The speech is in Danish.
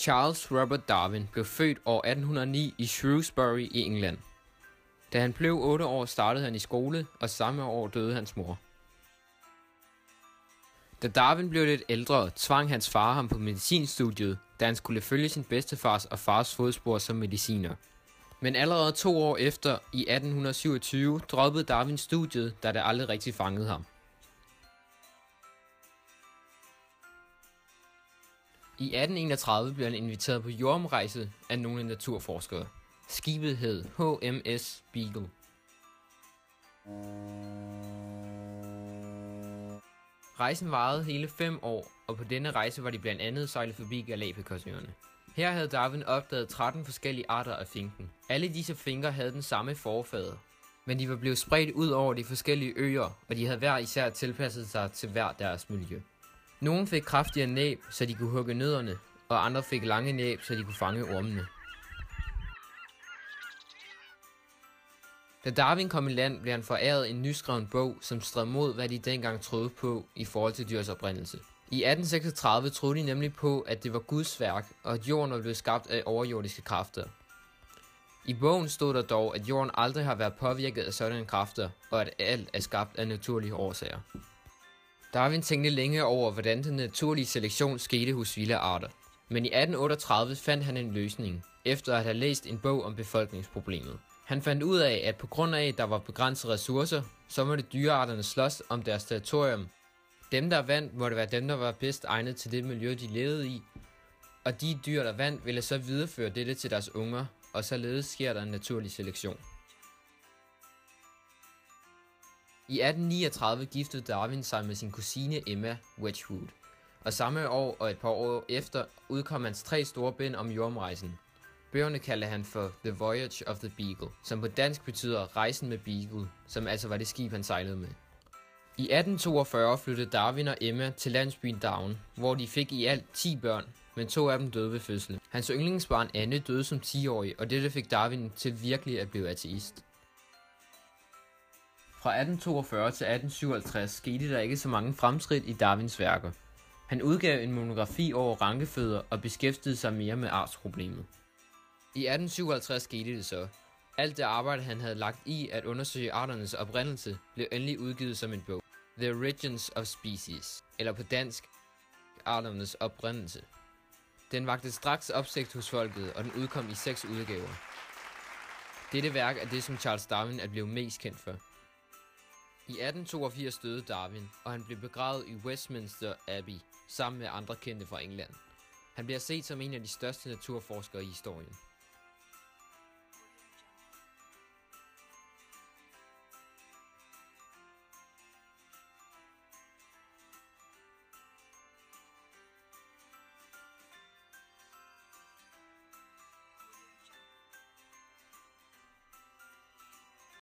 Charles Robert Darwin blev født år 1809 i Shrewsbury i England. Da han blev 8 år, startede han i skole, og samme år døde hans mor. Da Darwin blev lidt ældre, tvang hans far ham på medicinstudiet, da han skulle følge sin bedstefars og fars fodspor som mediciner. Men allerede 2 år efter, i 1827, droppede Darwin studiet, da det aldrig rigtig fangede ham. I 1831 blev han inviteret på jordomrejse af nogle naturforskere. Skibet hed HMS Beagle. Rejsen varede hele 5 år, og på denne rejse var de blandt andet sejlet forbi Galapagosøerne. Her havde Darwin opdaget 13 forskellige arter af finken. Alle disse finker havde den samme forfader, men de var blevet spredt ud over de forskellige øer, og de havde hver især tilpasset sig til hver deres miljø. Nogle fik kraftigere næb, så de kunne hugge nødderne, og andre fik lange næb, så de kunne fange ormene. Da Darwin kom i land, blev han foræret en nyskreven bog, som stred mod, hvad de dengang troede på i forhold til dyrs oprindelse. I 1836 troede de nemlig på, at det var Guds værk, og at jorden var blevet skabt af overjordiske kræfter. I bogen stod der dog, at jorden aldrig har været påvirket af sådanne kræfter, og at alt er skabt af naturlige årsager. Darwin tænkte længe over, hvordan den naturlige selektion skete hos vilde arter. Men i 1838 fandt han en løsning, efter at have læst en bog om befolkningsproblemet. Han fandt ud af, at på grund af, at der var begrænsede ressourcer, så måtte dyrearterne slås om deres territorium. Dem, der vandt, måtte være dem, der var bedst egnet til det miljø, de levede i. Og de dyr, der vandt, ville så videreføre dette til deres unger, og således sker der en naturlig selektion. I 1839 giftede Darwin sig med sin kusine Emma Wedgwood, og samme år og et par år efter udkom hans 3 store bind om jordomrejsen. Bøgerne kaldte han for The Voyage of the Beagle, som på dansk betyder Rejsen med Beagle, som altså var det skib, han sejlede med. I 1842 flyttede Darwin og Emma til landsbyen Down, hvor de fik i alt 10 børn, men 2 af dem døde ved fødslen. Hans yndlingsbarn Anne døde som 10-årig, og dette fik Darwin til virkelig at blive ateist. Fra 1842 til 1857 skete der ikke så mange fremskridt i Darwins værker. Han udgav en monografi over rankefødder og beskæftigede sig mere med artsproblemet. I 1857 skete det så. Alt det arbejde, han havde lagt i at undersøge arternes oprindelse, blev endelig udgivet som en bog. The Origins of Species, eller på dansk, Arternes oprindelse. Den vakte straks opsigt hos folket, og den udkom i 6 udgaver. Dette værk er det, som Charles Darwin er blevet mest kendt for. I 1882 døde Darwin, og han blev begravet i Westminster Abbey, sammen med andre kendte fra England. Han bliver set som en af de største naturforskere i historien.